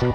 I'm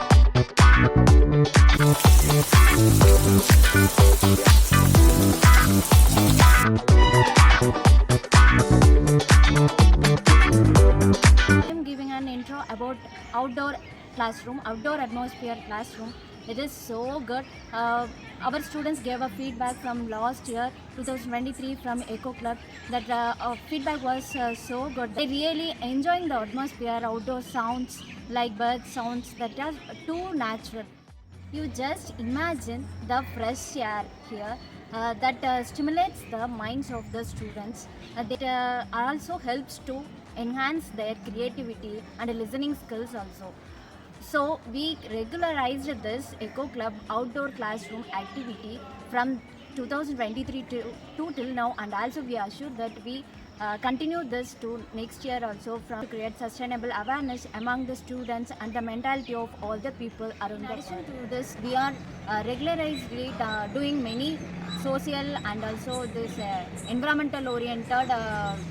giving an intro about outdoor atmosphere classroom. It is so good. Our students gave a feedback from last year, 2023, from Eco Club. That feedback was so good. They really enjoying the atmosphere, outdoor sounds like bird sounds that are too natural. You just imagine the fresh air here that stimulates the minds of the students. That also helps to enhance their creativity and listening skills also. So we regularized this Eco Club outdoor classroom activity from 2023 to till now, and also we assure that we continue this to next year also to create sustainable awareness among the students and the mentality of all the people around. In addition to this, we are regularizedly doing many social and also this environmental oriented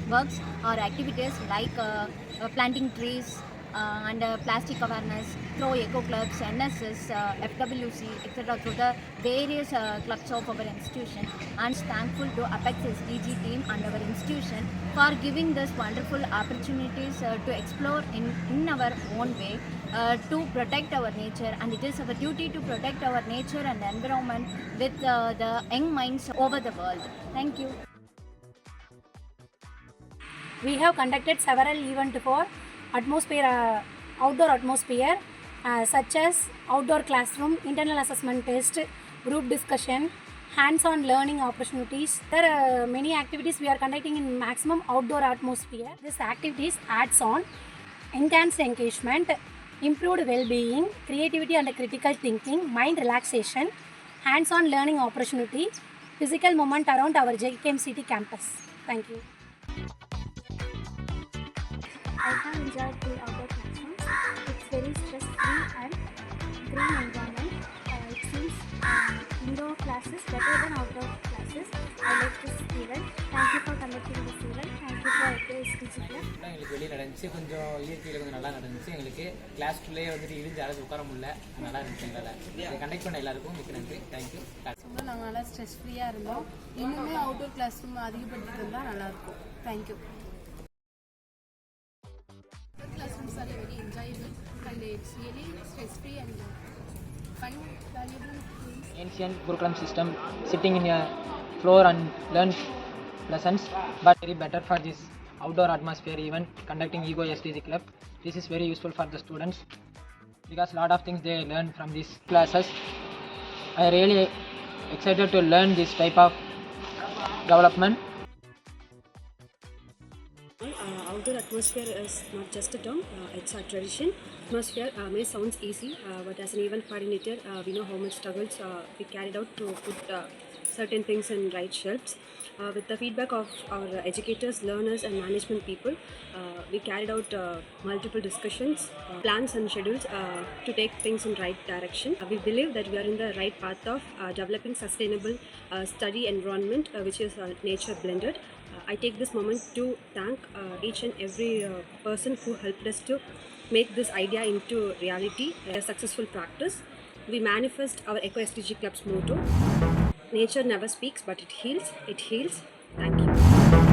works or activities like planting trees and plastic awareness through eco clubs, NSS, FWC, etc. through the various clubs of our institution. And thankful to Apex SDG team and our institution for giving this wonderful opportunities to explore in our own way to protect our nature, and it is our duty to protect our nature and environment with the young minds over the world. Thank you. We have conducted several events for outdoor atmosphere such as outdoor classroom, internal assessment test, group discussion, hands-on learning opportunities. There are many activities we are conducting in maximum outdoor atmosphere. These activities adds on enhanced engagement, improved well-being, creativity and critical thinking, mind relaxation, hands-on learning opportunity, physical movement around our JKKMCT campus. Thank you. I have enjoyed the outdoor classrooms. It's very stress-free and green environment. It seems indoor classes better than outdoor classes. I like this event. Thank you for conducting this event. Thank you for SDG Club. எங்களுக்கு வெளியே நடந்துச்சு, கொஞ்சம் இயற்கையில் கொஞ்சம் நல்லா நடந்துச்சு. எங்களுக்கு கிளாஸ்க்குள்ளேயே வந்துட்டு இருந்து யாராவது உட்கார முடியல, நல்லா இருந்துச்சு. எங்களால் இதை கண்டக்ட் பண்ண எல்லாருக்கும் மிக்க நன்றி. தேங்க்யூ. நாங்கள் நல்லா ஸ்ட்ரெஸ் ஃப்ரீயாக இருந்தோம். இன்னுமே அவுட்டோர் கிளாஸ் ரூம் அதிகப்படுத்திட்டு இருந்தால் நல்லாயிருக்கும். Thank you. Classrooms are very enjoyable and it's really stress-free and fun, valuable. Ancient curriculum system, sitting in a floor and learn lessons, but very better for this outdoor atmosphere event conducting Ego SDG Club. This is very useful for the students because lot of things they learn from these classes. I really excited to learn this type of development. Outdoor atmosphere is not just a term, it's a tradition. Atmosphere may sound easy, but as an event coordinator, we know how much struggles we carried out to put certain things in right shelves. With the feedback of our educators, learners and management people, we carried out multiple discussions, plans and schedules to take things in right direction. We believe that we are in the right path of developing sustainable study environment which is nature blended. I take this moment to thank each and every person who helped us to make this idea into reality, a successful practice. We manifest our Eco SDG Club's motto: nature never speaks but it heals. It heals. Thank you.